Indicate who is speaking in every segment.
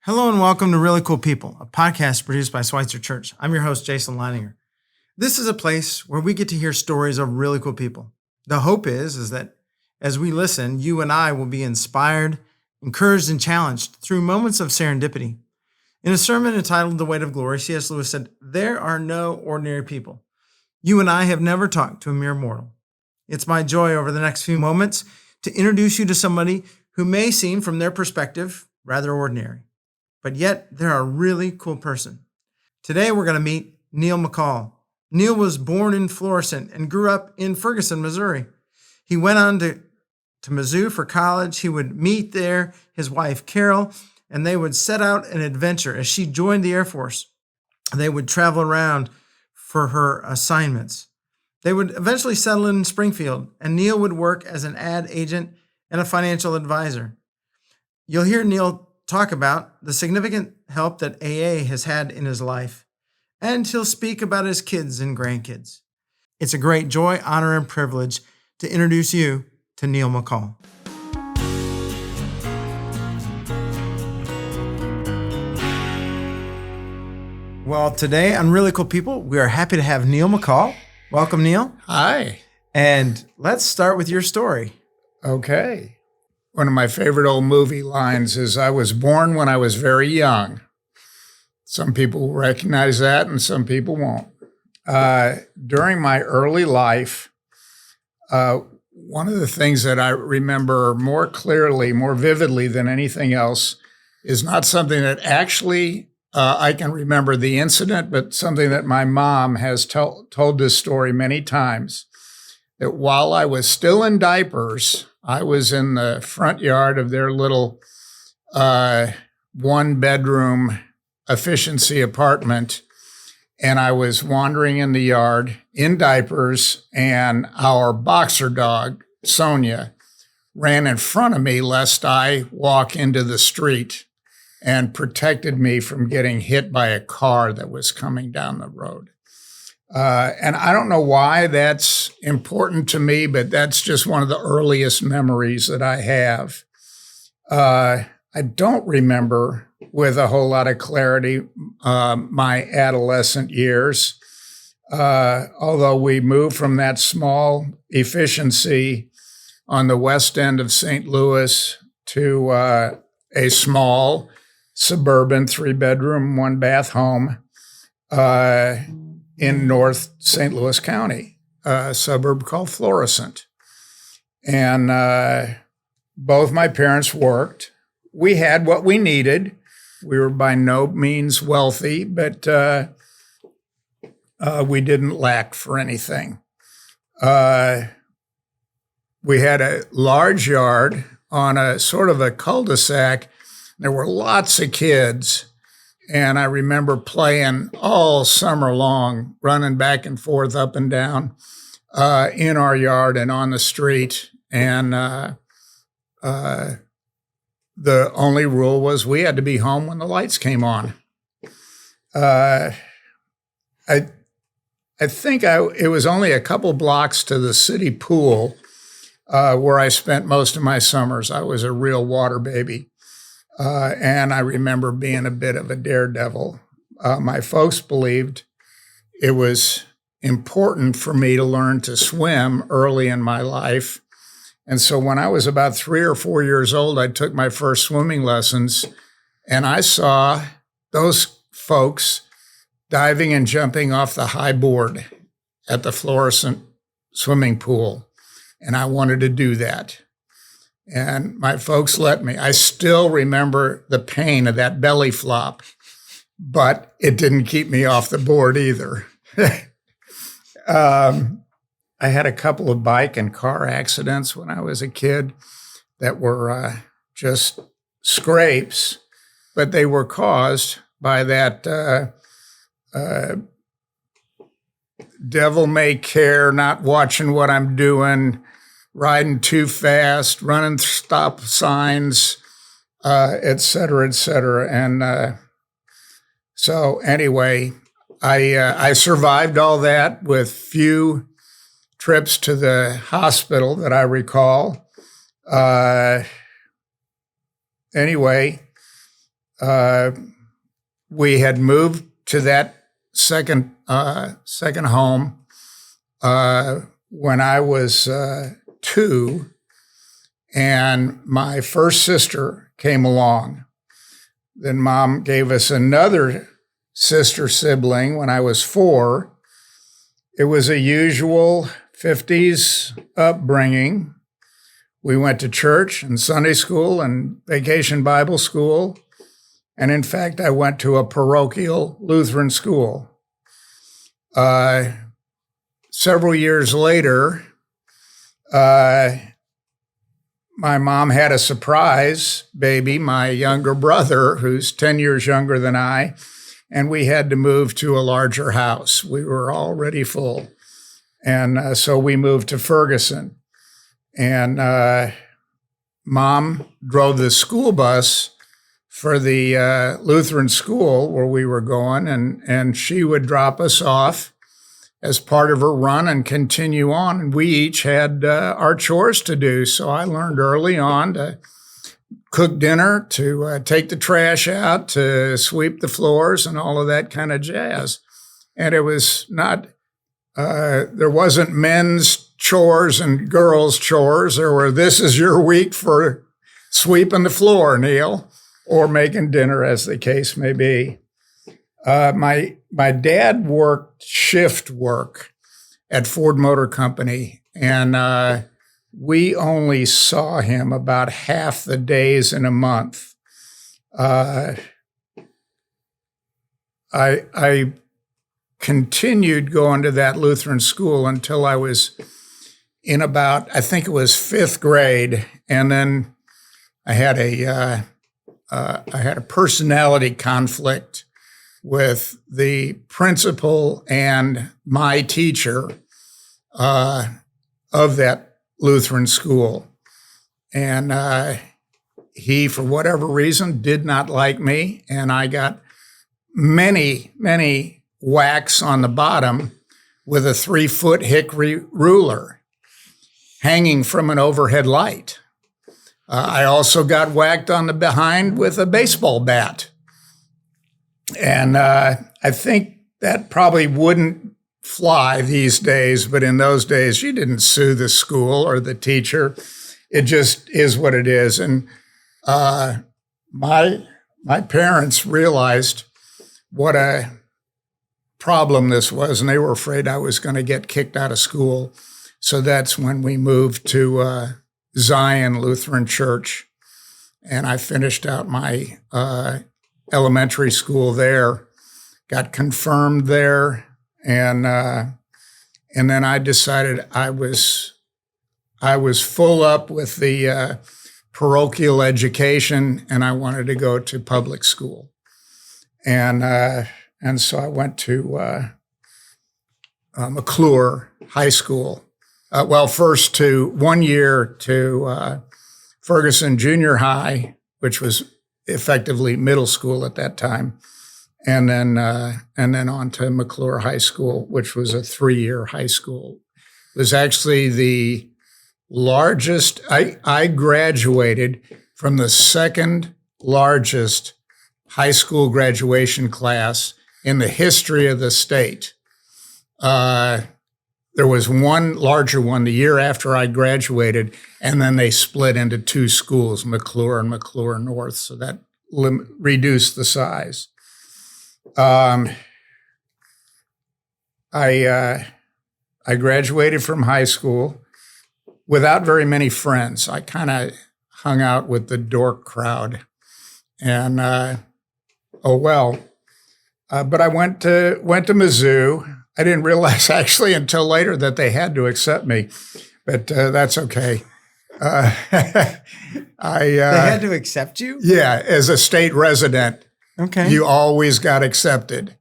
Speaker 1: Hello and welcome to Really Cool People, a podcast produced by Schweitzer Church. I'm your host, Jason Leininger. This is a place where we get to hear stories of really cool people. The hope is that as we listen, you and I will be inspired, encouraged, and challenged through moments of serendipity. In a sermon entitled The Weight of Glory, C.S. Lewis said, "There are no ordinary people. You and I have never talked to a mere mortal." It's my joy over the next few moments to introduce you to somebody who may seem, from their perspective, rather ordinary. But yet they're a really cool person. Today we're going to meet Neil McCall. Neil was born in Florissant and grew up in Ferguson, Missouri. He went on to Mizzou for college. He would meet there his wife, Carol, and they would set out an adventure. As she joined the Air Force, they would travel around for her assignments. They would eventually settle in Springfield, and Neil would work as an ad agent and a financial advisor. You'll hear Neil talk about the significant help that AA has had in his life, and he'll speak about his kids and grandkids. It's a great joy, honor, and privilege to introduce you to Neil McCall. Well, today on Really Cool People, we are happy to have Neil McCall. Welcome, Neil.
Speaker 2: Hi.
Speaker 1: And let's start with your story.
Speaker 2: Okay. One of my favorite old movie lines is, "I was born when I was very young." Some people will recognize that and some people won't. During my early life, one of the things that I remember more clearly, more vividly than anything else is not something that actually I can remember the incident, but something that my mom has told this story many times, that while I was still in diapers, I was in the front yard of their little one-bedroom efficiency apartment, and I was wandering in the yard in diapers, and our boxer dog, Sonia, ran in front of me lest I walk into the street and protected me from getting hit by a car that was coming down the road. And I don't know why that's important to me, but that's just one of the earliest memories that I have. I don't remember with a whole lot of clarity my adolescent years, although we moved from that small efficiency on the west end of St. Louis to a small suburban 3-bedroom, 1-bath home in North St. Louis County, a suburb called Florissant. And both my parents worked. We had what we needed. We were by no means wealthy, but we didn't lack for anything. We had a large yard on a sort of a cul-de-sac. There were lots of kids. And I remember playing all summer long, running back and forth, up and down in our yard and on the street. And the only rule was we had to be home when the lights came on. I think it was only a couple blocks to the city pool where I spent most of my summers. I was a real water baby. And I remember being a bit of a daredevil. My folks believed it was important for me to learn to swim early in my life. And so when I was about 3 or 4 years old, I took my first swimming lessons, and I saw those folks diving and jumping off the high board at the Florissant swimming pool. And I wanted to do that. And my folks let me. I still remember the pain of that belly flop, but it didn't keep me off the board either. I had a couple of bike and car accidents when I was a kid that were just scrapes, but they were caused by that devil may care, not watching what I'm doing, riding too fast, running stop signs, et cetera, et cetera. And so anyway, I survived all that with few trips to the hospital that I recall. Anyway, we had moved to that second home when I was 2, and my first sister came along. Then Mom gave us another sister sibling when I was 4. It was a usual 50s upbringing. We went to church and Sunday school and vacation Bible school. And in fact, I went to a parochial Lutheran school. Several years later, my mom had a surprise baby, my younger brother, who's 10 years younger than I, and we had to move to a larger house. We were already full. And so we moved to Ferguson. And Mom drove the school bus for the Lutheran school where we were going, and she would drop us off as part of her run and continue on. And we each had our chores to do. So I learned early on to cook dinner, to take the trash out, to sweep the floors and all of that kind of jazz. And it was not, there wasn't men's chores and girls' chores. There were, this is your week for sweeping the floor, Neil, or making dinner, as the case may be. My dad worked shift work at Ford Motor Company, and we only saw him about half the days in a month. I continued going to that Lutheran school until I was in about, I think it was 5th grade, and then I had a personality conflict with the principal and my teacher of that Lutheran school. And he, for whatever reason, did not like me, and I got many, many whacks on the bottom with a 3-foot hickory ruler hanging from an overhead light. I also got whacked on the behind with a baseball bat. And I think that probably wouldn't fly these days, but in those days, you didn't sue the school or the teacher. It just is what it is. And my parents realized what a problem this was, and they were afraid I was going to get kicked out of school. So that's when we moved to Zion Lutheran Church, and I finished out my elementary school there, got confirmed there, and then I decided I was full up with the parochial education, and I wanted to go to public school, and so I went to McCall High School. First to 1 year to Ferguson Junior High, which was effectively middle school at that time, and then on to McCall High School, which was a 3-year high school. It was actually the largest. I graduated from the second largest high school graduation class in the history of the state. There was one larger one the year after I graduated, and then they split into 2 schools, McCall and McCall North, so that reduced the size. I graduated from high school without very many friends. I kind of hung out with the dork crowd, and but I went to Mizzou. I didn't realize actually until later that they had to accept me, but that's okay.
Speaker 1: They had to accept you?
Speaker 2: Yeah, as a state resident.
Speaker 1: Okay.
Speaker 2: You always got accepted,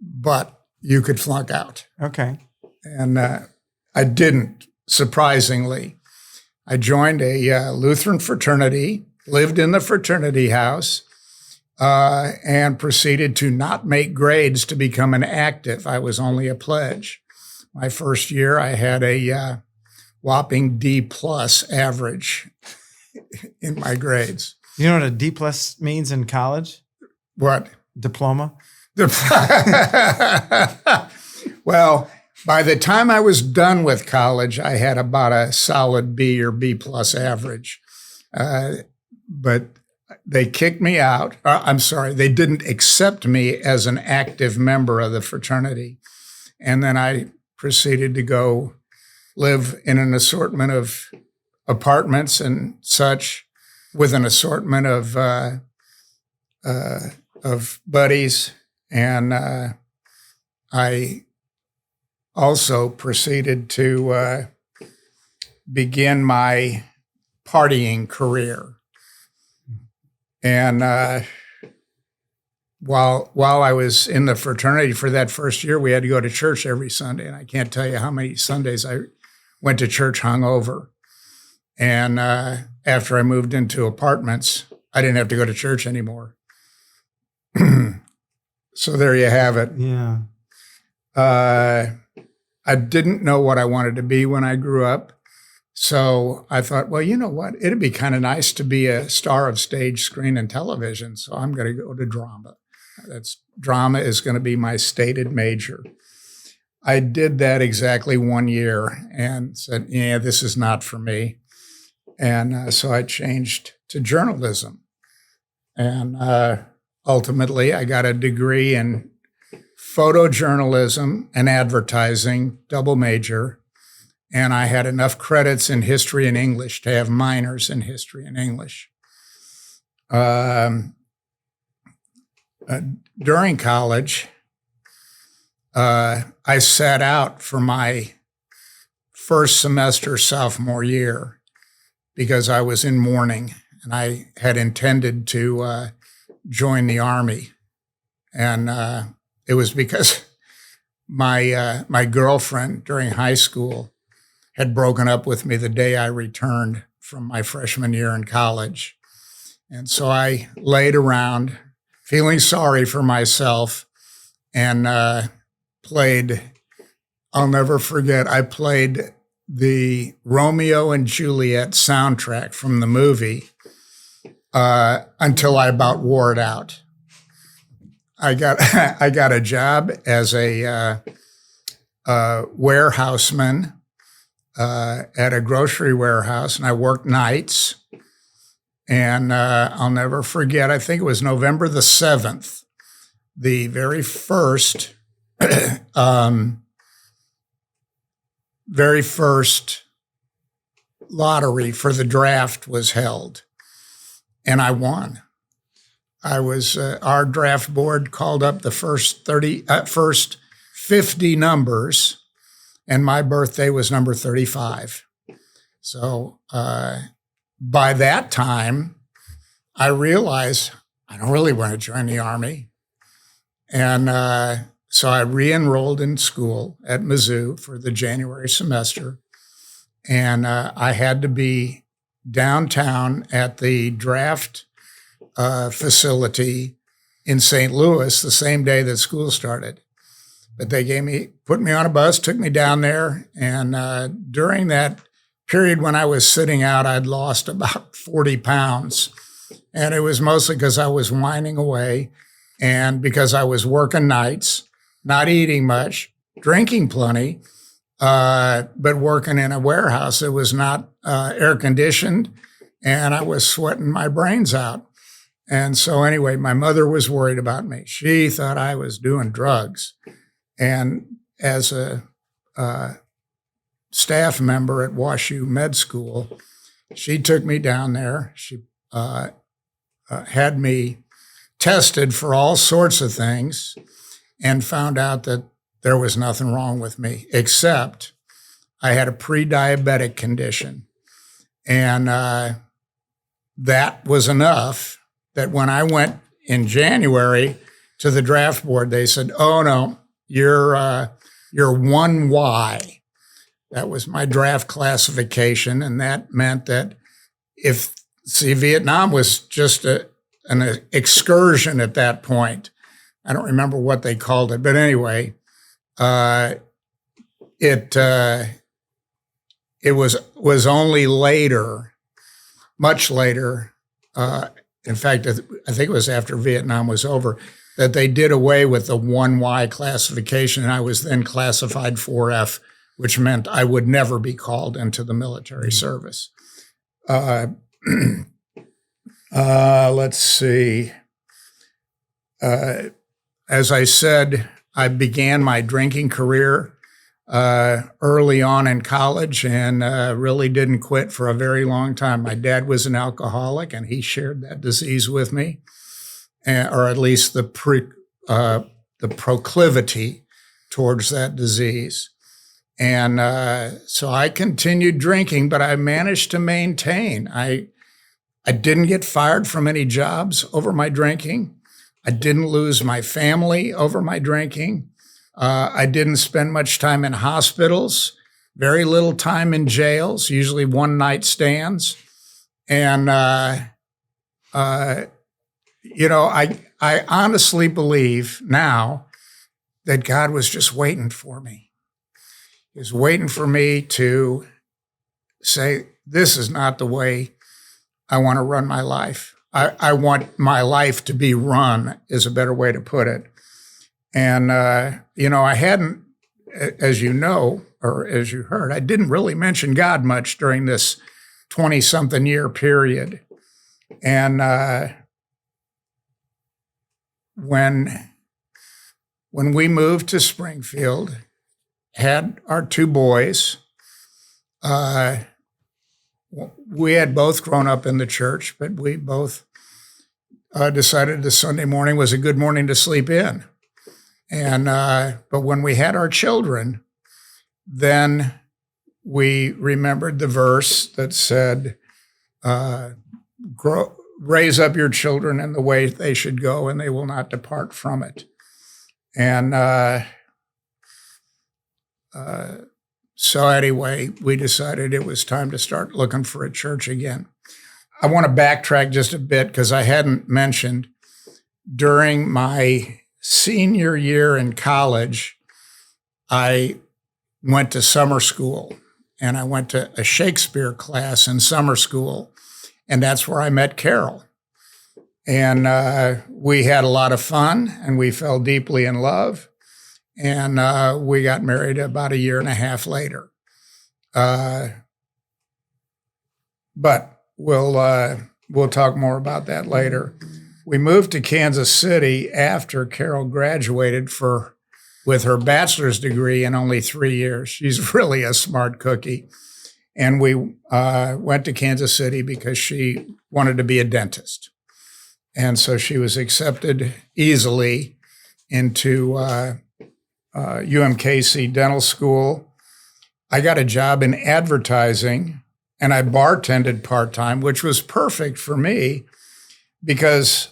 Speaker 2: but you could flunk out.
Speaker 1: Okay.
Speaker 2: And I didn't, surprisingly. I joined a Lutheran fraternity, lived in the fraternity house, and proceeded to not make grades to become an active. I was only a pledge. My first year, I had a whopping D+ average in my grades.
Speaker 1: You know what a D plus means in college?
Speaker 2: What?
Speaker 1: Diploma.
Speaker 2: Well, by the time I was done with college, I had about a solid B or B plus average. But they kicked me out. I'm sorry, they didn't accept me as an active member of the fraternity. And then I proceeded to go live in an assortment of apartments and such, with an assortment of buddies. And I also proceeded to begin my partying career. And while I was in the fraternity for that first year, we had to go to church every Sunday. And I can't tell you how many Sundays I went to church hungover. And after I moved into apartments, I didn't have to go to church anymore. So there you have it.
Speaker 1: Yeah.
Speaker 2: I didn't know what I wanted to be when I grew up. So I thought, well, you know what? It'd be kind of nice to be a star of stage, screen, and television. So I'm going to go to drama. Drama is going to be my stated major. I did that exactly 1 year and said, yeah, this is not for me. And so I changed to journalism. And ultimately, I got a degree in photojournalism and advertising, double major. And I had enough credits in history and English to have minors in history and English. During college, I sat out for my first semester sophomore year because I was in mourning, and I had intended to join the Army. And it was because my girlfriend during high school had broken up with me the day I returned from my freshman year in college. And so I laid around feeling sorry for myself and played, I'll never forget, I played the Romeo and Juliet soundtrack from the movie until I about wore it out. I got a job as a warehouseman at a grocery warehouse, and I worked nights. And I'll never forget, I think it was November the 7th, the very first lottery for the draft was held, and I won. I was our draft board called up the first 50 numbers, and my birthday was number 35. So by that time, I realized I don't really want to join the Army. And so I re-enrolled in school at Mizzou for the January semester. And I had to be downtown at the draft facility in St. Louis the same day that school started. But they put me on a bus, took me down there. And during that period when I was sitting out, I'd lost about 40 pounds. And it was mostly because I was whining away and because I was working nights, not eating much, drinking plenty, but working in a warehouse that was not air conditioned, and I was sweating my brains out. And so anyway, my mother was worried about me. She thought I was doing drugs. And as a staff member at WashU Med School, she took me down there. She had me tested for all sorts of things and found out that there was nothing wrong with me, except I had a pre-diabetic condition. And that was enough that when I went in January to the draft board, they said, oh, no, you're 1Y. That was my draft classification, and that meant that Vietnam was just an excursion at that point. I don't remember what they called it, but anyway, it was only later, much later, in fact, I think it was after Vietnam was over, that they did away with the 1Y classification, and I was then classified 4F, which meant I would never be called into the military service. Let's see. As I said, I began my drinking career early on in college and really didn't quit for a very long time. My dad was an alcoholic, and he shared that disease with me, or at least the proclivity towards that disease. And so I continued drinking, but I managed to maintain. I didn't get fired from any jobs over my drinking. I didn't lose my family over my drinking. I didn't spend much time in hospitals, very little time in jails, usually one-night stands. And, I honestly believe now that God was just waiting for me. He was waiting for me to say, this is not the way I want to run my life. I want my life to be run, is a better way to put it. And, I hadn't, as you know, or as you heard, I didn't really mention God much during this 20-something year period. And when we moved to Springfield, had our two boys, we had both grown up in the church, but we both decided the Sunday morning was a good morning to sleep in. And but when we had our children, then we remembered the verse that said, raise up your children in the way they should go, and they will not depart from it. And so anyway, we decided it was time to start looking for a church again. I want to backtrack just a bit because I hadn't mentioned during my senior year in college, I went to summer school, and I went to a Shakespeare class in summer school, and that's where I met Carol. And we had a lot of fun, and we fell deeply in love, and we got married about a year and a half later. But we'll talk more about that later. We moved to Kansas City after Carol graduated with her bachelor's degree in only 3 years. She's really a smart cookie. And we went to Kansas City because she wanted to be a dentist. And so she was accepted easily into UMKC Dental School. I got a job in advertising, and I bartended part-time, which was perfect for me because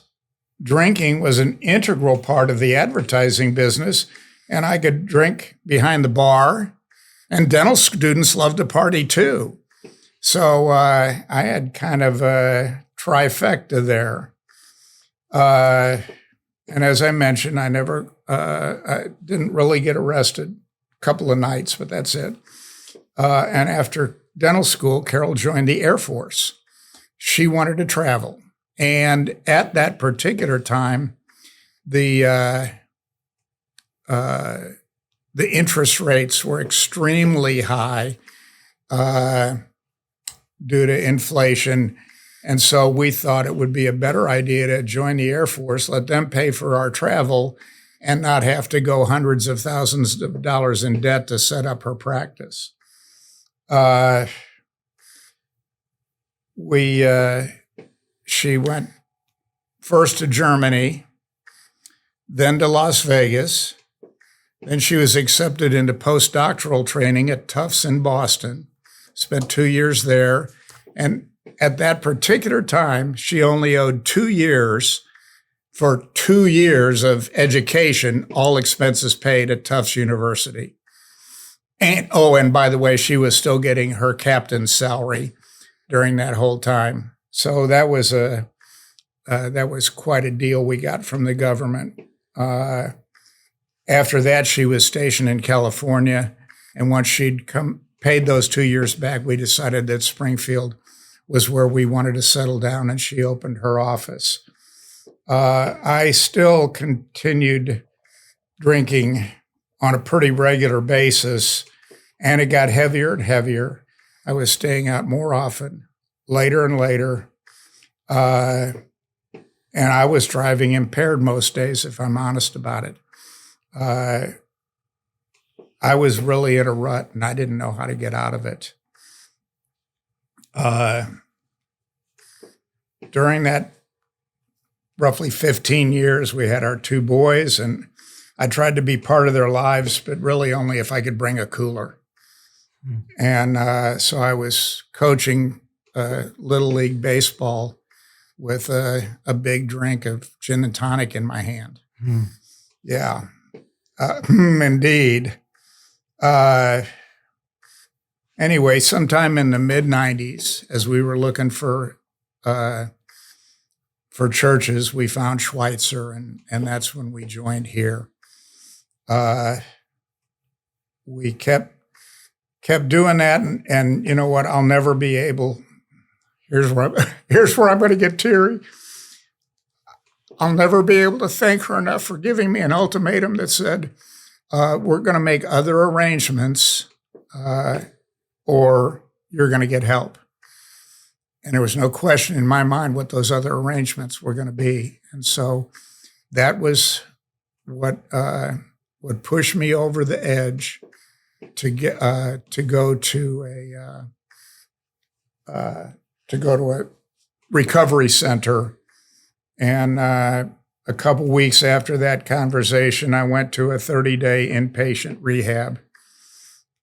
Speaker 2: drinking was an integral part of the advertising business, and I could drink behind the bar, and dental students loved to party too. So I had kind of a trifecta there. And as I mentioned, I didn't really get arrested, a couple of nights, but that's it. And after dental school, Carol joined the Air Force. She wanted to travel. And at that particular time, the interest rates were extremely high due to inflation. And so we thought it would be a better idea to join the Air Force, let them pay for our travel, and not have to go hundreds of thousands of dollars in debt to set up her practice. She went first to Germany, then to Las Vegas. Then she was accepted into postdoctoral training at Tufts in Boston, spent 2 years there. And at that particular time, she only owed 2 years for 2 years of education, all expenses paid at Tufts University. And by the way, she was still getting her captain's salary during that whole time. So that was quite a deal we got from the government. After that, she was stationed in California, and once she'd paid those 2 years back, we decided that Springfield was where we wanted to settle down, and she opened her office. I still continued drinking on a pretty regular basis, and it got heavier and heavier. I was staying out more often, later and later, and I was driving impaired most days, if I'm honest about it. I was really in a rut, and I didn't know how to get out of it. During that roughly 15 years, we had our 2 boys, and I tried to be part of their lives, but really only if I could bring a cooler. And so I was coaching Little League baseball with a big drink of gin and tonic in my hand. Yeah, indeed. Anyway, sometime in the mid-'90s, as we were looking for churches, we found Schweitzer, and that's when we joined here. We kept doing that, and you know what? I'll never be able. Here's where I'm going to get teary. I'll never be able to thank her enough for giving me an ultimatum that said, we're going to make other arrangements, or you're going to get help. And there was no question in my mind what those other arrangements were going to be. And so that was what pushed me over the edge to go to a recovery center. And a couple weeks after that conversation, I went to a 30-day inpatient rehab.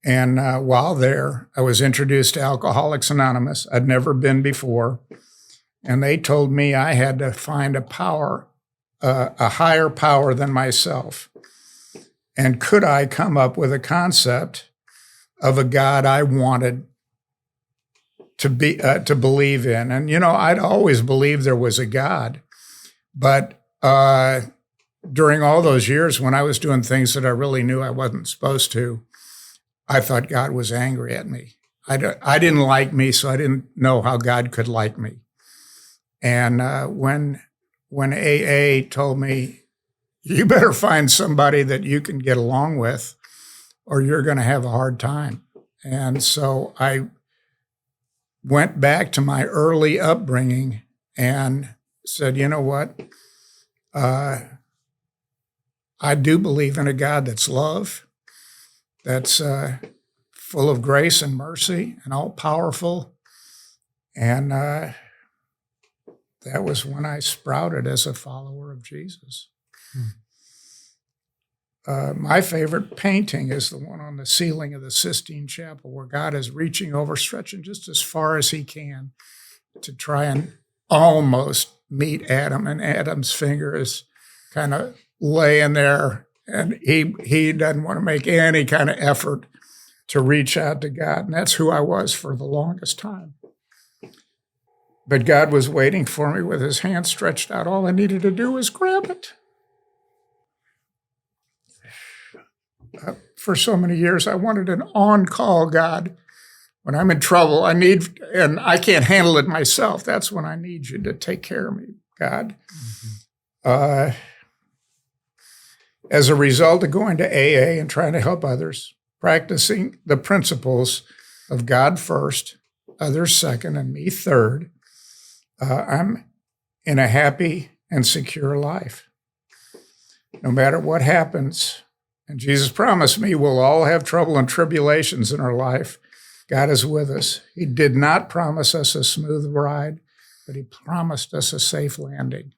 Speaker 2: And while there, I was introduced to Alcoholics Anonymous. I'd never been before. And they told me I had to find a higher power than myself. And could I come up with a concept of a God I wanted to believe in? And, I'd always believed there was a God. But during all those years when I was doing things that I really knew I wasn't supposed to, I thought God was angry at me. I didn't like me, so I didn't know how God could like me. And when AA told me, you better find somebody that you can get along with, or you're going to have a hard time. And so I went back to my early upbringing and said, you know what? I do believe in a God that's love, that's full of grace and mercy and all powerful. And that was when I sprouted as a follower of Jesus. My favorite painting is the one on the ceiling of the Sistine Chapel, where God is reaching over, stretching just as far as he can to try and almost meet Adam, and Adam's finger is kind of laying there, and he doesn't want to make any kind of effort to reach out to God. And that's who I was for the longest time. But God was waiting for me with his hand stretched out. All I needed to do was grab it. For so many years, I wanted an on-call God. When I'm in trouble, and I can't handle it myself. That's when I need you to take care of me, God. Mm-hmm. As a result of going to AA and trying to help others, practicing the principles of God first, others second, and me third, I'm in a happy and secure life. No matter what happens, and Jesus promised me we'll all have trouble and tribulations in our life, God is with us. He did not promise us a smooth ride, but he promised us a safe landing.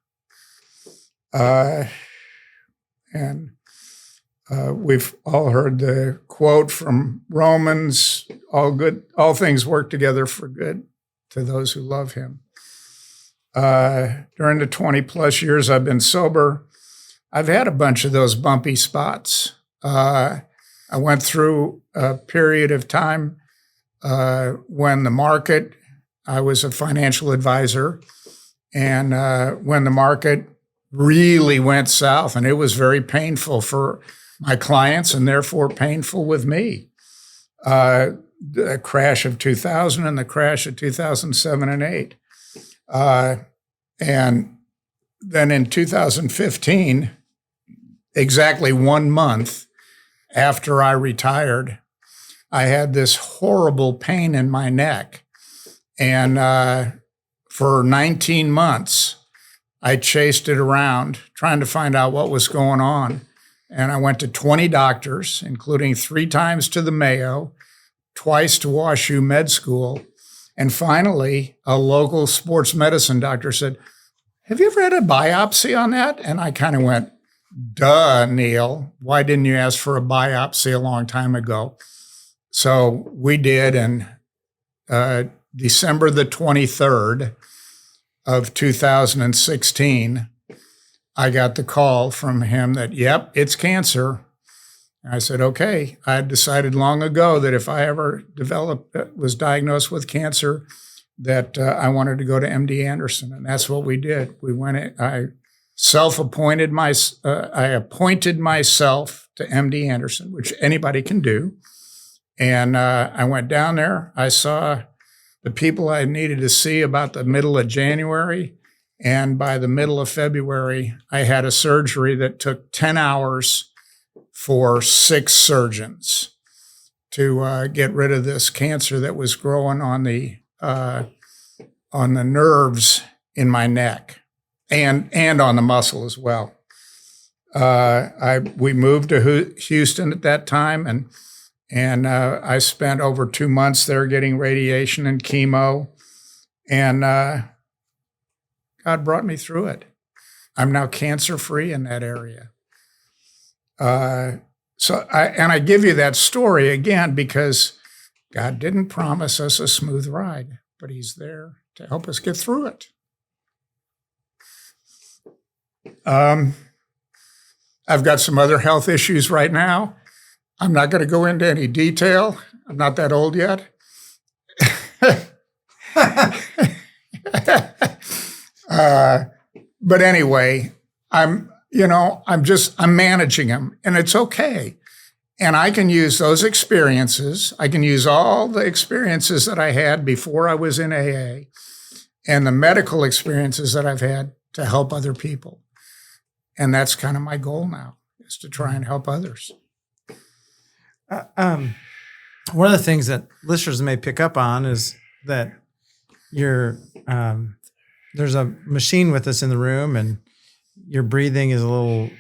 Speaker 2: We've all heard the quote from Romans, all things work together for good to those who love him. During the 20 plus years I've been sober, I've had a bunch of those bumpy spots. I went through a period of time when I was a financial advisor, and when the market really went south, and it was very painful for my clients and therefore painful with me. the crash of 2000 and the crash of 2007 and 8. And then in 2015, exactly 1 month after I retired, I had this horrible pain in my neck. And for 19 months, I chased it around trying to find out what was going on. And I went to 20 doctors, including 3 times to the Mayo, twice to WashU Med School. And finally, a local sports medicine doctor said, "Have you ever had a biopsy on that?" And I kind of went, "Duh, Neil. Why didn't you ask for a biopsy a long time ago?" So we did. And December the 23rd of 2016, I got the call from him that, "Yep, it's cancer." I said, "Okay." I had decided long ago that if I ever was diagnosed with cancer, that I wanted to go to MD Anderson. And that's what we did. We went in, I appointed myself to MD Anderson, which anybody can do. And I went down there. I saw the people I needed to see about the middle of January. And by the middle of February, I had a surgery that took 10 hours for 6 surgeons to get rid of this cancer that was growing on the nerves in my neck and on the muscle as well. We moved to Houston at that time, and I spent over 2 months there getting radiation and chemo, and God brought me through it. I'm now cancer-free in that area. So I give you that story again because God didn't promise us a smooth ride, but He's there to help us get through it. I've got some other health issues right now. I'm not going to go into any detail. I'm not that old yet. But anyway, I'm managing them, and it's okay. And I can use those experiences. I can use all the experiences that I had before I was in AA and the medical experiences that I've had to help other people. And that's kind of my goal now, is to try and help others.
Speaker 1: One of the things that listeners may pick up on is that there's a machine with us in the room, and your breathing is a little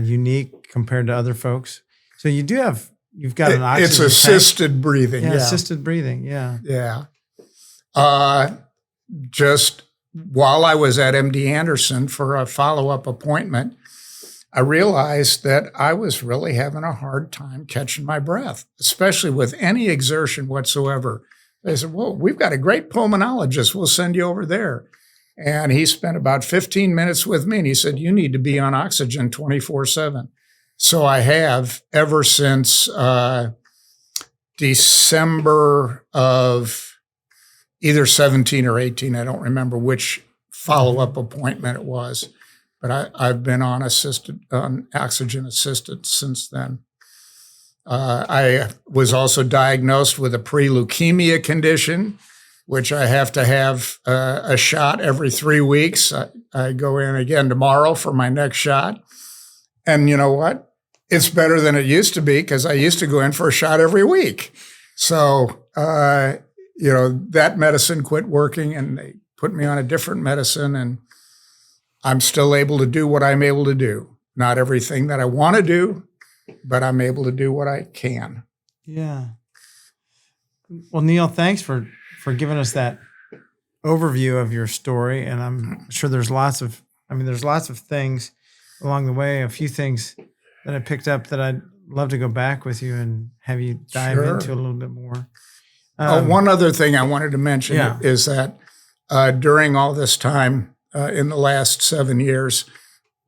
Speaker 1: unique compared to other folks. So you've got an oxygen
Speaker 2: It's assisted tank. Breathing.
Speaker 1: Yeah, assisted breathing. Yeah.
Speaker 2: Yeah. Just while I was at MD Anderson for a follow-up appointment, I realized that I was really having a hard time catching my breath, especially with any exertion whatsoever. They said, "Well, we've got a great pulmonologist. We'll send you over there." And he spent about 15 minutes with me, and he said, "You need to be on oxygen 24/7. So I have ever since December of either 17 or 18. I don't remember which follow-up appointment it was, but I've been on oxygen assisted since then. I was also diagnosed with a pre-leukemia condition, which I have to have a shot every 3 weeks. I go in again tomorrow for my next shot. And you know what? It's better than it used to be, because I used to go in for a shot every week. So, that medicine quit working, and they put me on a different medicine, and I'm still able to do what I'm able to do. Not everything that I want to do, but I'm able to do what I can.
Speaker 1: Yeah. Well, Neil, thanks for giving us that overview of your story. And I'm sure there's lots of things along the way, a few things that I picked up that I'd love to go back with you and have you dive into a little bit more.
Speaker 2: One other thing I wanted to mention is that during all this time, in the last 7 years,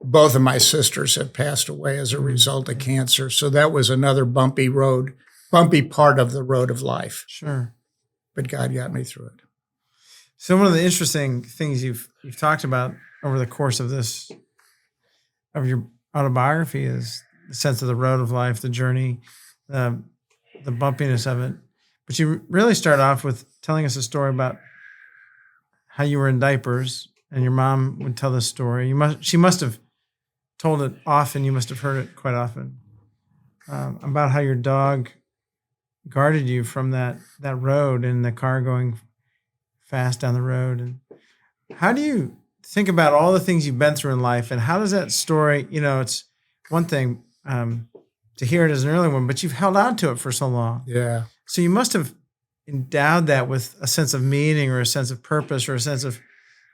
Speaker 2: both of my sisters have passed away as a result of cancer. So that was another bumpy part of the road of life.
Speaker 1: Sure.
Speaker 2: But God got me through it.
Speaker 1: So one of the interesting things you've talked about over the course of your autobiography is the sense of the road of life, the journey, the bumpiness of it. But you really start off with telling us a story about how you were in diapers, and your mom would tell this story. She must have told it often. You must have heard it quite often, about how your dog guarded you from that road and the car going fast down the road. And how do you think about all the things you've been through in life, and how does that story, it's one thing to hear it as an early one, but you've held on to it for so long.
Speaker 2: Yeah.
Speaker 1: So you must have endowed that with a sense of meaning or a sense of purpose or a sense of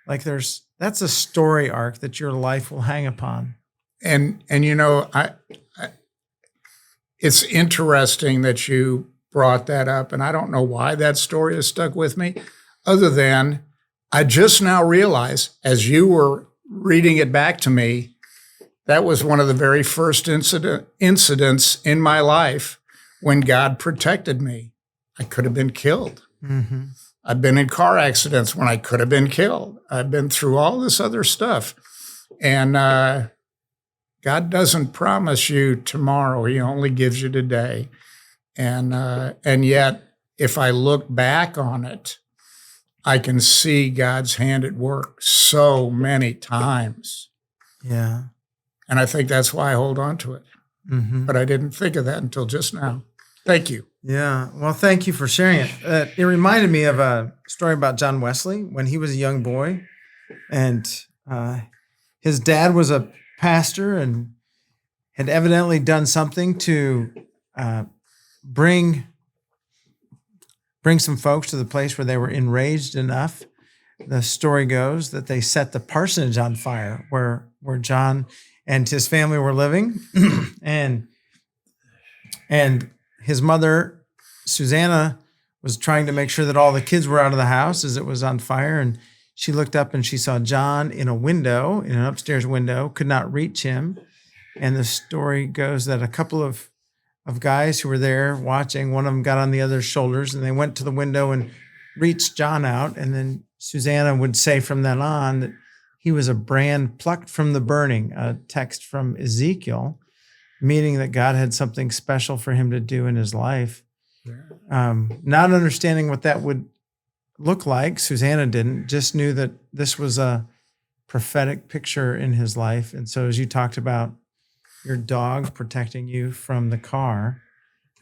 Speaker 1: that's a story arc that your life will hang upon.
Speaker 2: And I it's interesting that you brought that up, and I don't know why that story has stuck with me, other than I just now realize, as you were reading it back to me, that was one of the very first incidents in my life when God protected me. I could have been killed.
Speaker 1: Mm-hmm.
Speaker 2: I've been in car accidents when I could have been killed. I've been through all this other stuff. And God doesn't promise you tomorrow. He only gives you today. And yet, if I look back on it, I can see God's hand at work so many times.
Speaker 1: Yeah.
Speaker 2: And I think that's why I hold on to it.
Speaker 1: Mm-hmm.
Speaker 2: But I didn't think of that until just now. Thank you.
Speaker 1: Yeah. Well, thank you for sharing it. It reminded me of a story about John Wesley when he was a young boy. And his dad was a pastor and had evidently done something to bring some folks to the place where they were enraged enough. The story goes that they set the parsonage on fire where John and his family were living. and his mother, Susanna, was trying to make sure that all the kids were out of the house as it was on fire. And she looked up and she saw John in an upstairs window, could not reach him. And the story goes that a couple of guys who were there watching, one of them got on the other's shoulders and they went to the window and reached John out. And then Susanna would say from then on that he was a brand plucked from the burning, a text from Ezekiel, meaning that God had something special for him to do in his life. Not understanding what that would look like, Susanna didn't, just knew that this was a prophetic picture in his life. And so as you talked about your dog protecting you from the car,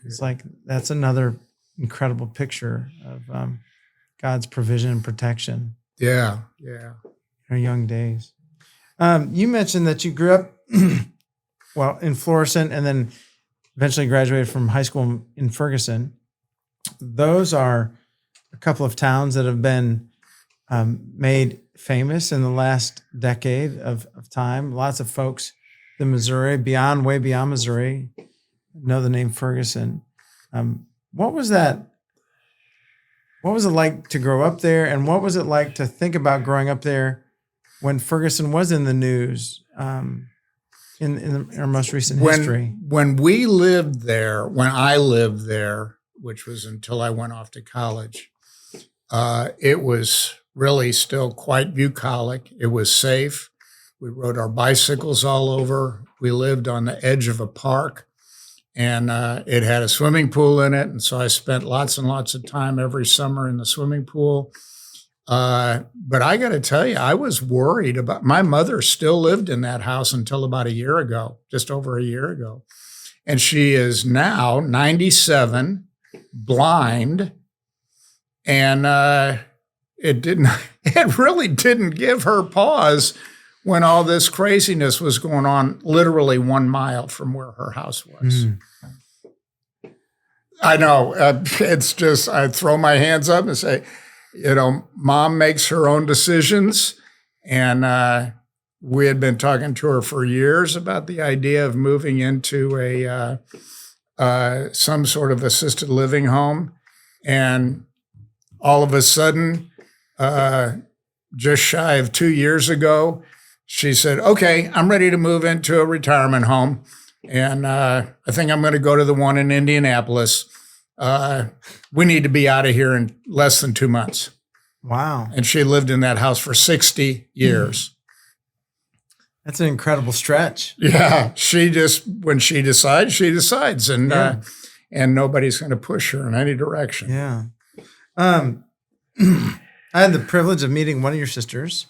Speaker 1: it's like that's another incredible picture of God's provision and protection.
Speaker 2: Yeah.
Speaker 1: In our young days. You mentioned that you grew up in Florissant and then eventually graduated from high school in Ferguson. Those are a couple of towns that have been made famous in the last decade of time. Lots of folks in Missouri, way beyond Missouri, know the name Ferguson. What was that? What was it like to grow up there? And what was it like to think about growing up there when Ferguson was in the news in our most recent history?
Speaker 2: When I lived there, which was until I went off to college, it was really still quite bucolic. It was safe. We rode our bicycles all over. We lived on the edge of a park, and it had a swimming pool in it. And so I spent lots and lots of time every summer in the swimming pool. But I got to tell you, I was worried about, my mother still lived in that house until about a year ago, just over a year ago. And she is now 97, blind, and it really didn't give her pause when all this craziness was going on literally 1 mile from where her house was. I know. It's just, I throw my hands up and say, Mom makes her own decisions. And we had been talking to her for years about the idea of moving into some sort of assisted living home. And all of a sudden, just shy of 2 years ago, she said, okay, I'm ready to move into a retirement home. And I think I'm going to go to the one in Indianapolis. We need to be out of here in less than 2 months.
Speaker 1: Wow.
Speaker 2: And she lived in that house for 60 years.
Speaker 1: That's an incredible stretch.
Speaker 2: Yeah. When she decides, she decides. And, and nobody's going to push her in any direction.
Speaker 1: Yeah. I had the privilege of meeting one of your sisters,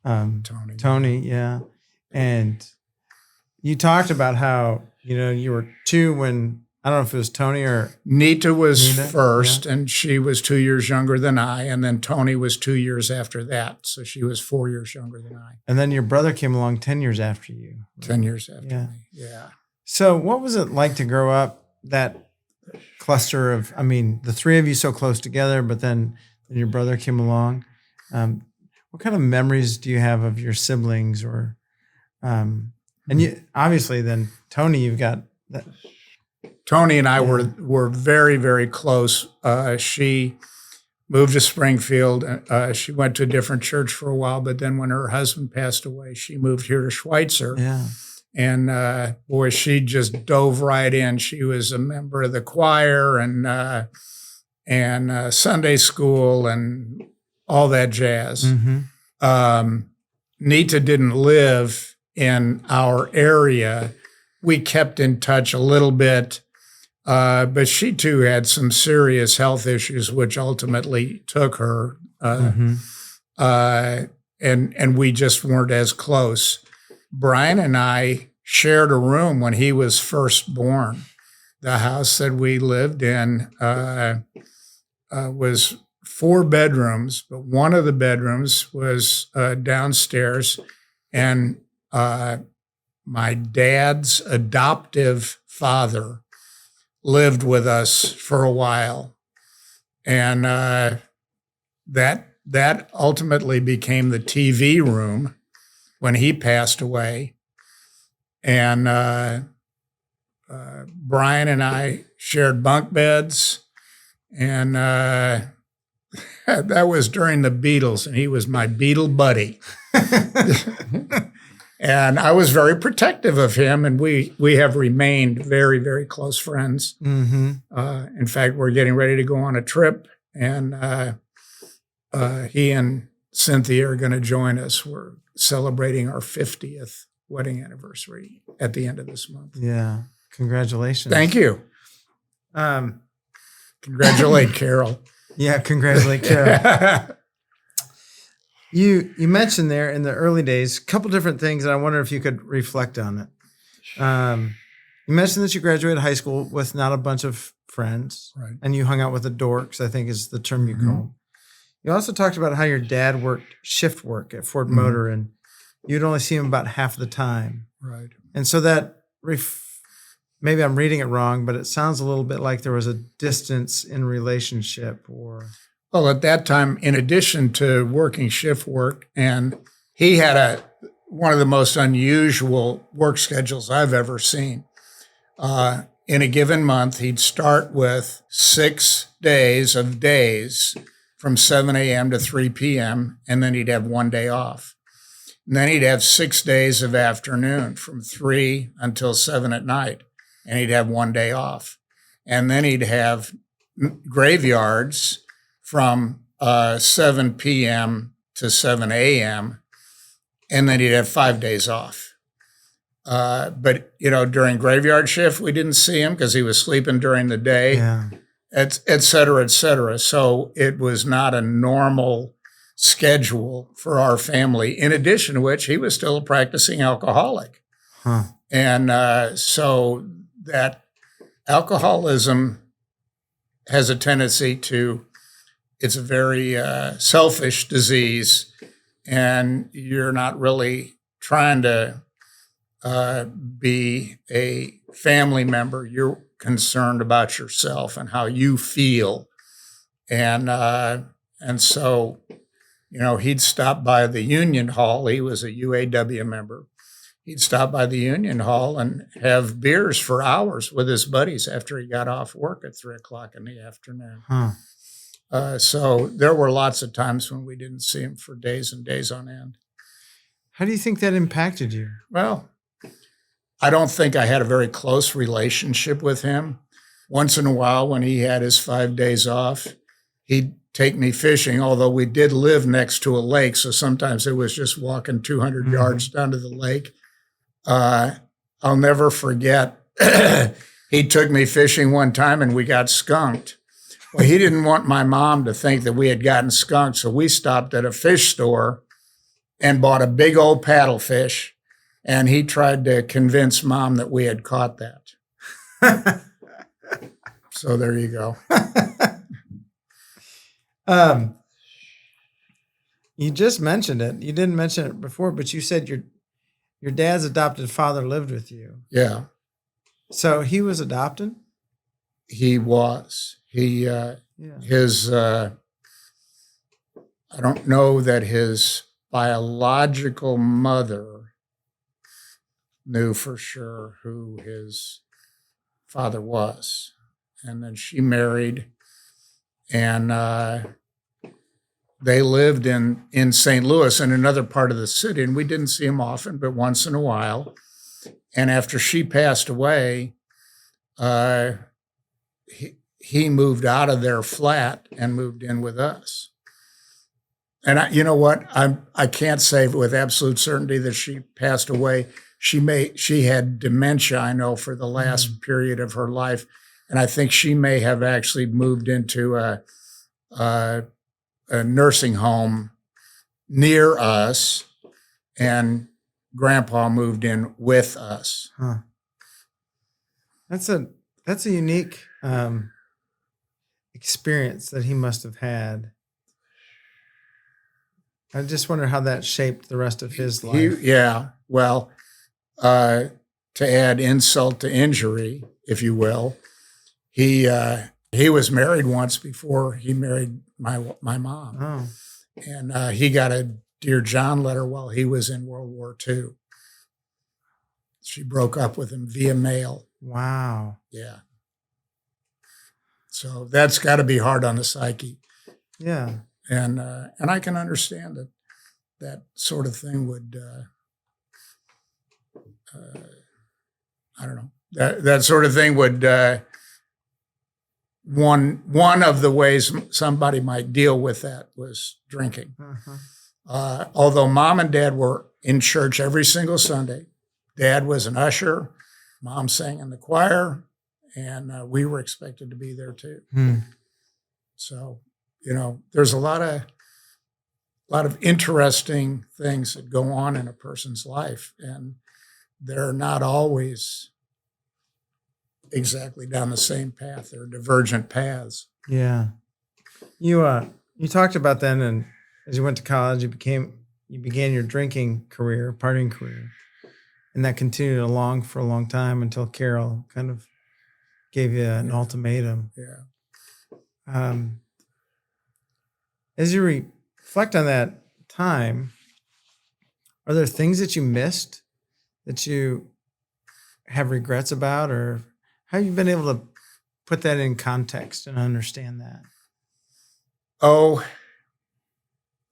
Speaker 1: Tony. Yeah. And you talked about how, you were 2 when, I don't know if it was Tony or
Speaker 2: Nita was
Speaker 1: Nina?
Speaker 2: first,
Speaker 1: Yeah.
Speaker 2: and she was 2 years younger than I, and then Tony was 2 years after that, so she was 4 years younger than I.
Speaker 1: And then your brother came along 10 years after you.
Speaker 2: 10 years after
Speaker 1: Yeah.
Speaker 2: me, yeah.
Speaker 1: So what was it like to grow up that cluster of, the 3 of you so close together, but then your brother came along? What kind of memories do you have of your siblings or, and you, obviously then Tony, you've got that.
Speaker 2: Tony and I were very, very close. She moved to Springfield. She went to a different church for a while, but then when her husband passed away, she moved here to Schweitzer.
Speaker 1: Yeah.
Speaker 2: And boy, she just dove right in. She was a member of the choir and Sunday school and all that jazz.
Speaker 1: Mm-hmm.
Speaker 2: Nita didn't live in our area. We kept in touch a little bit, but she too had some serious health issues, which ultimately took her. And we just weren't as close. Brian and I shared a room when he was first born. The house that we lived in was 4 bedrooms, but one of the bedrooms was downstairs, and my dad's adoptive father lived with us for a while, and that ultimately became the TV room when he passed away. And Brian and I shared bunk beds, and that was during the Beatles, and he was my Beatle buddy. And I was very protective of him, and we have remained very, very close friends.
Speaker 1: Mm-hmm.
Speaker 2: In fact, we're getting ready to go on a trip, and he and Cynthia are going to join us. We're celebrating our 50th wedding anniversary at the end of this month.
Speaker 1: Yeah. Congratulations.
Speaker 2: Thank you. Congratulate Carol.
Speaker 1: Yeah, congratulate Carol. You mentioned there in the early days a couple different things, and I wonder if you could reflect on it. You mentioned that you graduated high school with not a bunch of friends,
Speaker 2: Right.
Speaker 1: and you hung out with the dorks, I think is the term you called. You also talked about how your dad worked shift work at Ford Motor, and you'd only see him about half the time.
Speaker 2: Right.
Speaker 1: And so that, maybe I'm reading it wrong, but it sounds a little bit like there was a distance in relationship or...
Speaker 2: Well, at that time, in addition to working shift work, and he had one of the most unusual work schedules I've ever seen. In a given month, he'd start with 6 days of days from 7 a.m. to 3 p.m., and then he'd have 1 day off. And then he'd have 6 days of afternoon from 3 until 7 at night, and he'd have 1 day off. And then he'd have graveyards from 7 p.m. to 7 a.m., and then he'd have 5 days off. But, during graveyard shift, we didn't see him because he was sleeping during the day, et cetera, et cetera. So it was not a normal schedule for our family, in addition to which he was still a practicing alcoholic. And so that alcoholism has a tendency to, it's a very selfish disease, and you're not really trying to be a family member. You're concerned about yourself and how you feel. And so, he'd stop by the Union Hall. He was a UAW member. He'd stop by the Union Hall and have beers for hours with his buddies after he got off work at 3:00 in the afternoon. So there were lots of times when we didn't see him for days and days on end.
Speaker 1: How do you think that impacted you?
Speaker 2: Well, I don't think I had a very close relationship with him. Once in a while, when he had his 5 days off, he'd take me fishing, although we did live next to a lake, so sometimes it was just walking 200 yards down to the lake. I'll never forget He took me fishing one time and we got skunked. Well, he didn't want my mom to think that we had gotten skunked, so we stopped at a fish store and bought a big old paddlefish, and he tried to convince Mom that we had caught that. So there you go.
Speaker 1: You just mentioned it. You didn't mention it before, but you said your dad's adopted father lived with you.
Speaker 2: Yeah,
Speaker 1: So he was adopted?
Speaker 2: he was.
Speaker 1: Yeah.
Speaker 2: His, I don't know that his biological mother knew for sure who his father was. And then she married, and they lived in St. Louis, in another part of the city, and we didn't see him often, but once in a while. And after she passed away, he moved out of their flat and moved in with us. And you know what? I can't say with absolute certainty that she passed away. She had dementia, I know, for the last period of her life, and I think she may have actually moved into a nursing home near us, and Grandpa moved in with us.
Speaker 1: Huh. That's a unique experience that he must have had. I just wonder how that shaped the rest of his life.
Speaker 2: Well, to add insult to injury, if you will, he was married once before he married my mom.
Speaker 1: Oh.
Speaker 2: And he got a Dear John letter while he was in World War II. She broke up with him via mail.
Speaker 1: Wow.
Speaker 2: Yeah. So that's got to be hard on the psyche.
Speaker 1: Yeah.
Speaker 2: And I can understand that sort of thing would, I don't know, that sort of thing would, one of the ways somebody might deal with that was drinking.
Speaker 1: Uh-huh.
Speaker 2: Although Mom and Dad were in church every single Sunday, Dad was an usher, Mom sang in the choir, and we were expected to be there too. So, there's a lot of interesting things that go on in a person's life, and they're not always exactly down the same path. They're divergent paths.
Speaker 1: Yeah. You talked about then, and as you went to college, you began your drinking career, partying career, and that continued along for a long time until Carol kind of gave you an ultimatum.
Speaker 2: Yeah.
Speaker 1: As you reflect on that time, are there things that you missed that you have regrets about, or how have you been able to put that in context and understand that?
Speaker 2: Oh,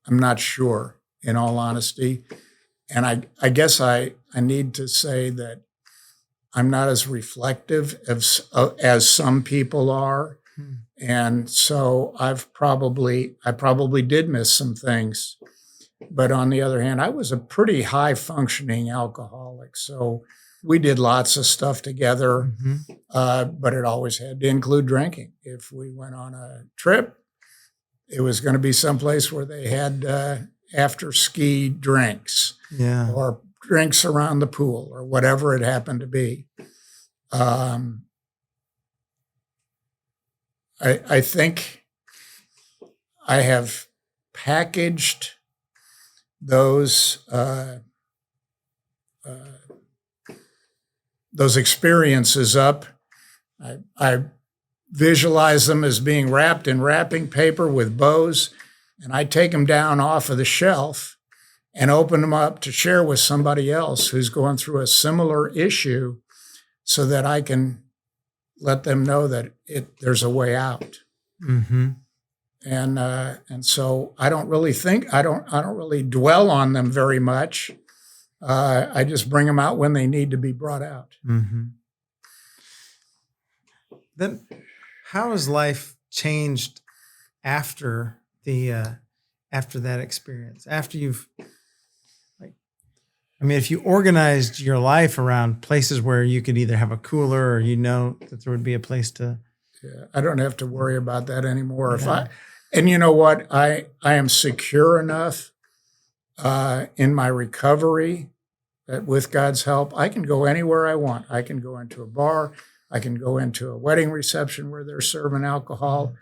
Speaker 2: I'm not sure, in all honesty. And I guess I need to say that I'm not as reflective as some people are. And so I probably did miss some things. But on the other hand, I was a pretty high functioning alcoholic. So we did lots of stuff together, but it always had to include drinking. If we went on a trip, it was going to be someplace where they had after ski drinks, or drinks around the pool, or whatever it happened to be. I think I have packaged those experiences up. I visualize them as being wrapped in wrapping paper with bows, and I take them down off of the shelf and open them up to share with somebody else who's going through a similar issue, so that I can let them know that there's a way out. And so I don't really dwell on them very much. I just bring them out when they need to be brought out.
Speaker 1: Then, how has life changed after that experience? After you've I mean, if you organized your life around places where you could either have a cooler or that there would be a place to.
Speaker 2: Yeah, I don't have to worry about that anymore.
Speaker 1: Yeah.
Speaker 2: And you know what? I am secure enough in my recovery that with God's help, I can go anywhere I want. I can go into a bar. I can go into a wedding reception where they're serving alcohol.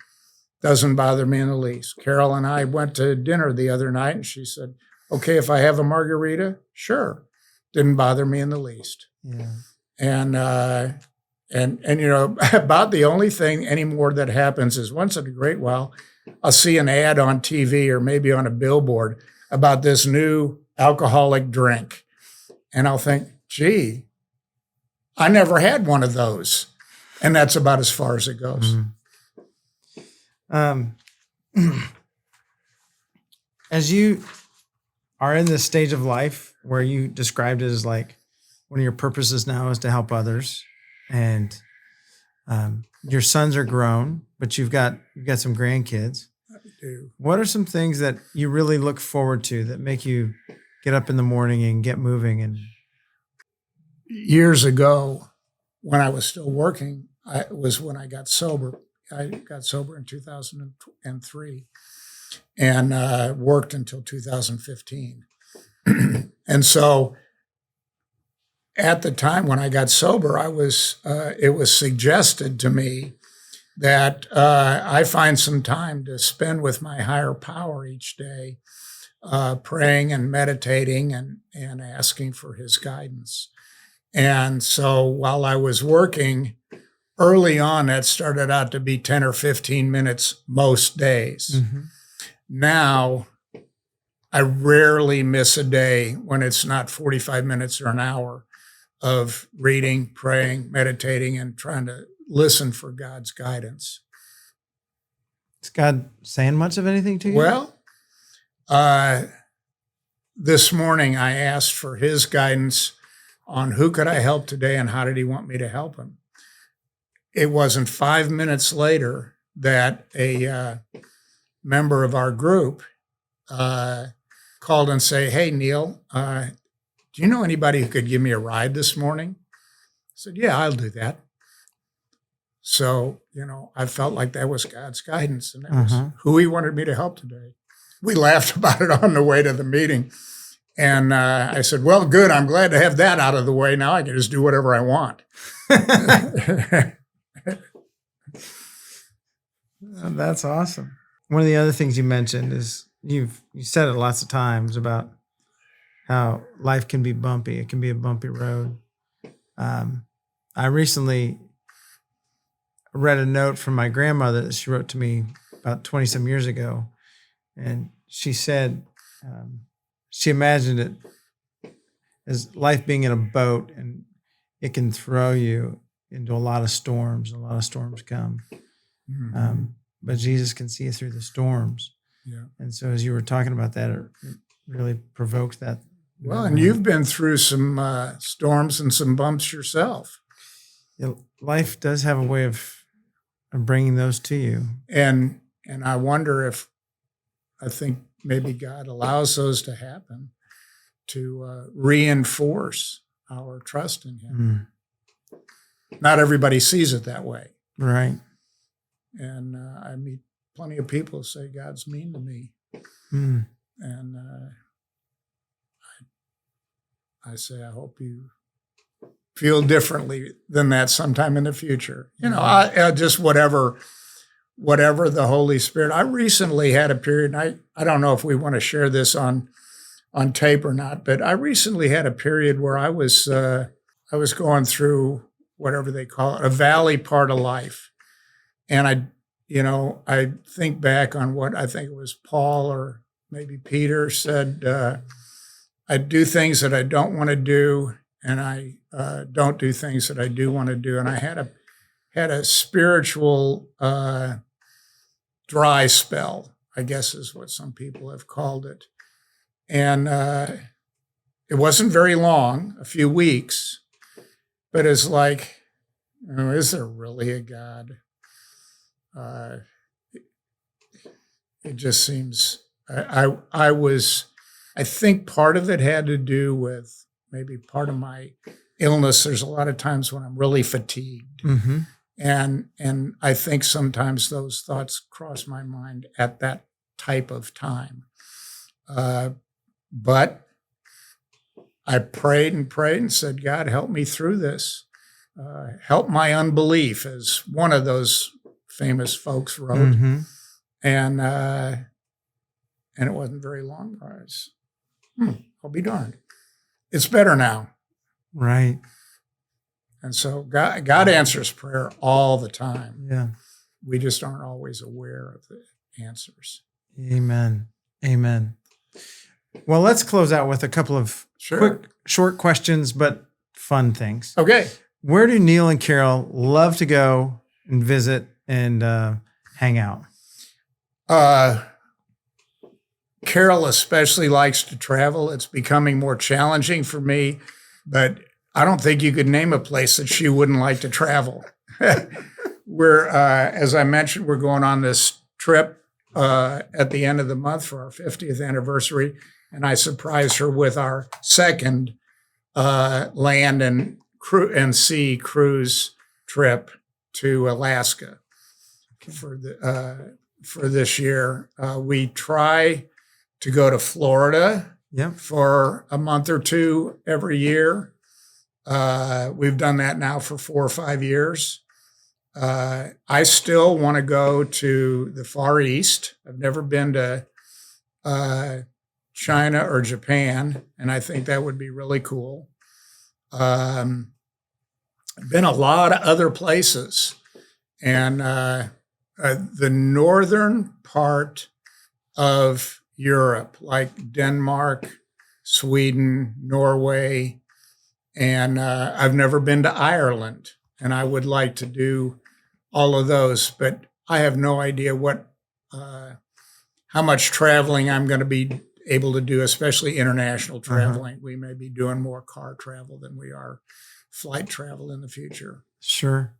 Speaker 2: Doesn't bother me in the least. Carol and I went to dinner the other night, and she said, "Okay, if I have a margarita, sure." Didn't bother me in the least.
Speaker 1: Yeah.
Speaker 2: And about the only thing anymore that happens is once in a great while, I'll see an ad on TV or maybe on a billboard about this new alcoholic drink. And I'll think, gee, I never had one of those. And that's about as far as it goes.
Speaker 1: As you are in this stage of life where you described it as like one of your purposes now is to help others, and your sons are grown, but you've got some grandkids.
Speaker 2: I do.
Speaker 1: What are some things that you really look forward to that make you get up in the morning and get moving? And
Speaker 2: years ago, when I was still working, was when I got sober. I got sober in 2003 and worked until 2015. And so at the time when I got sober, it was suggested to me that I find some time to spend with my higher power each day, praying and meditating and asking for his guidance. And so while I was working, early on, that started out to be 10 or 15 minutes most days.
Speaker 1: mm-hmm.
Speaker 2: Now, I rarely miss a day when it's not 45 minutes or an hour of reading, praying, meditating, and trying to listen for God's guidance.
Speaker 1: Is God saying much of anything to you?
Speaker 2: Well, this morning I asked for his guidance on who could I help today and how did he want me to help him. It wasn't 5 minutes later that a member of our group called and say, "Hey, Neil, do you know anybody who could give me a ride this morning?" I said, "Yeah, I'll do that." So, I felt like that was God's guidance, and that was who he wanted me to help today. We laughed about it on the way to the meeting. And I said, "Well, good. I'm glad to have that out of the way. Now I can just do whatever I want."
Speaker 1: That's awesome. One of the other things you mentioned is you said it lots of times about how life can be bumpy. It can be a bumpy road. I recently read a note from my grandmother that she wrote to me about 20 some years ago. And she said, she imagined it as life being in a boat, and it can throw you into a lot of storms. A lot of storms come.
Speaker 2: Mm-hmm.
Speaker 1: But Jesus can see you through the storms.
Speaker 2: Yeah.
Speaker 1: And so as you were talking about that, it really provoked that.
Speaker 2: Well, and you've been through some storms and some bumps yourself.
Speaker 1: Life does have a way of bringing those to you.
Speaker 2: And I wonder I think maybe God allows those to happen to reinforce our trust in him. Not everybody sees it that way.
Speaker 1: Right.
Speaker 2: And I meet plenty of people who say God's mean to me. And I say, I hope you feel differently than that sometime in the future. I just whatever the Holy Spirit. I recently had a period, and I don't know if we want to share this on tape or not, but I recently had a period where I was going through whatever they call it, a valley part of life. And I think back on what I think it was Paul or maybe Peter said, I do things that I don't want to do, and I don't do things that I do want to do. And I had a spiritual dry spell, I guess is what some people have called it. And it wasn't very long, a few weeks, but it's like, is there really a God? It just seems I was I think part of it had to do with maybe part of my illness. There's a lot of times when I'm really fatigued.
Speaker 1: Mm-hmm.
Speaker 2: And I think sometimes those thoughts cross my mind at that type of time. But I prayed and said, God, help me through this. Help my unbelief, as one of those famous folks wrote.
Speaker 1: Mm-hmm.
Speaker 2: And it wasn't very long. I'll be darned. It's better now.
Speaker 1: Right.
Speaker 2: And so God answers prayer all the time.
Speaker 1: Yeah.
Speaker 2: We just aren't always aware of the answers.
Speaker 1: Amen. Amen. Well, let's close out with a couple of quick, short questions, but fun things.
Speaker 2: Okay.
Speaker 1: Where do Neil and Carol love to go and visit and hang out?
Speaker 2: Carol especially likes to travel. It's becoming more challenging for me, but I don't think you could name a place that she wouldn't like to travel. As I mentioned, we're going on this trip at the end of the month for our 50th anniversary, and I surprised her with our second land and sea cruise trip to Alaska for this year. We try to go to Florida for a month or two every year. We've done that now for 4 or 5 years. I still want to go to the Far East. I've never been to China or Japan, and I think that would be really cool. I've been a lot of other places, and the northern part of Europe, like Denmark, Sweden, Norway, and I've never been to Ireland, and I would like to do all of those, but I have no idea how much traveling I'm going to be able to do, especially international traveling. We may be doing more car travel than we are flight travel in the future.
Speaker 1: Sure.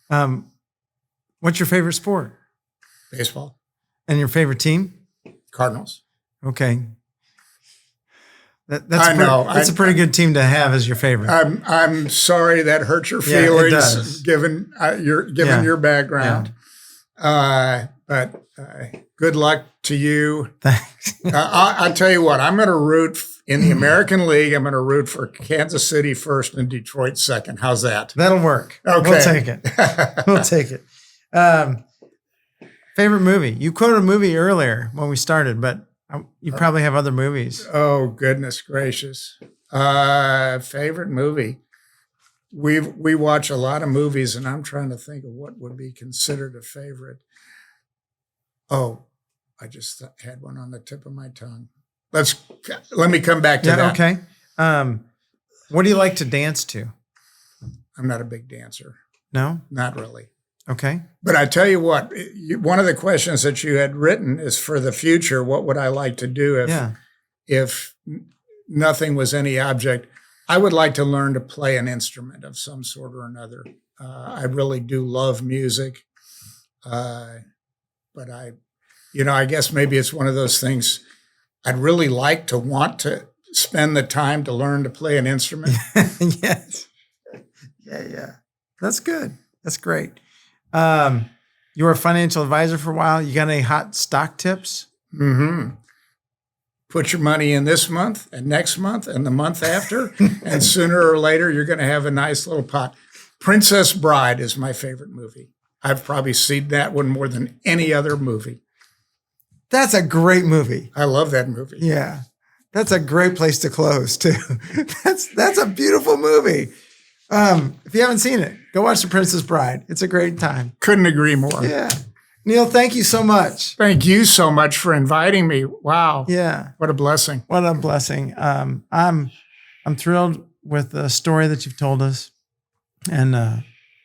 Speaker 1: What's your favorite sport?
Speaker 2: Baseball.
Speaker 1: And your favorite team?
Speaker 2: Cardinals.
Speaker 1: Okay. That's a pretty good team to have as your favorite.
Speaker 2: I'm sorry that hurt your feelings, given your background. Yeah. But good luck to you.
Speaker 1: Thanks.
Speaker 2: I'll tell you what. I'm going to root in the American League. I'm going to root for Kansas City first and Detroit second. How's that?
Speaker 1: That'll work.
Speaker 2: Okay,
Speaker 1: we'll take it. We'll take it. Favorite movie? You quoted a movie earlier when we started, but you probably have other movies.
Speaker 2: Oh, goodness gracious. Favorite movie. We watch a lot of movies, and I'm trying to think of what would be considered a favorite. Oh, I just had one on the tip of my tongue. Let me come back to that.
Speaker 1: Okay. What do you like to dance to?
Speaker 2: I'm not a big dancer.
Speaker 1: No?
Speaker 2: Not really.
Speaker 1: Okay.
Speaker 2: But I tell you what, one of the questions that you had written is for the future. What would I like to do if nothing was any object? I would like to learn to play an instrument of some sort or another. I really do love music. But I guess maybe it's one of those things I'd really like to want to spend the time to learn to play an instrument.
Speaker 1: Yes. Yeah. That's good. That's great. You were a financial advisor for a while. You got any hot stock tips?
Speaker 2: Mm-hmm. Put your money in this month and next month and the month after, and sooner or later, you're going to have a nice little pot. Princess Bride is my favorite movie. I've probably seen that one more than any other movie.
Speaker 1: That's a great movie.
Speaker 2: I love that movie.
Speaker 1: Yeah. That's a great place to close, too. That's a beautiful movie. If you haven't seen it, go watch The Princess Bride. It's a great time.
Speaker 2: Couldn't agree more.
Speaker 1: Yeah. Neil, thank you so much.
Speaker 2: Thank you so much for inviting me. Wow.
Speaker 1: Yeah.
Speaker 2: What a blessing.
Speaker 1: What a blessing. I'm thrilled with the story that you've told us. And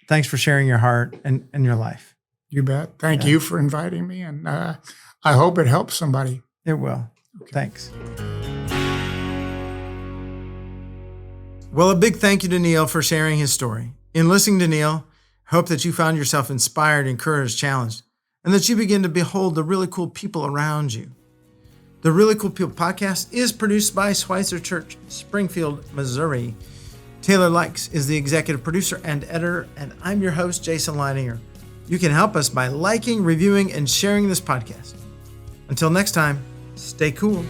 Speaker 1: thanks for sharing your heart and your life.
Speaker 2: You bet. Thank you for inviting me. And I hope it helps somebody.
Speaker 1: It will. Okay. Thanks. Well, a big thank you to Neil for sharing his story. In listening to Neil, I hope that you found yourself inspired, encouraged, challenged, and that you begin to behold the really cool people around you. The Really Cool People podcast is produced by Schweitzer Church, Springfield, Missouri. Taylor Likes is the executive producer and editor, and I'm your host, Jason Leininger. You can help us by liking, reviewing, and sharing this podcast. Until next time, stay cool.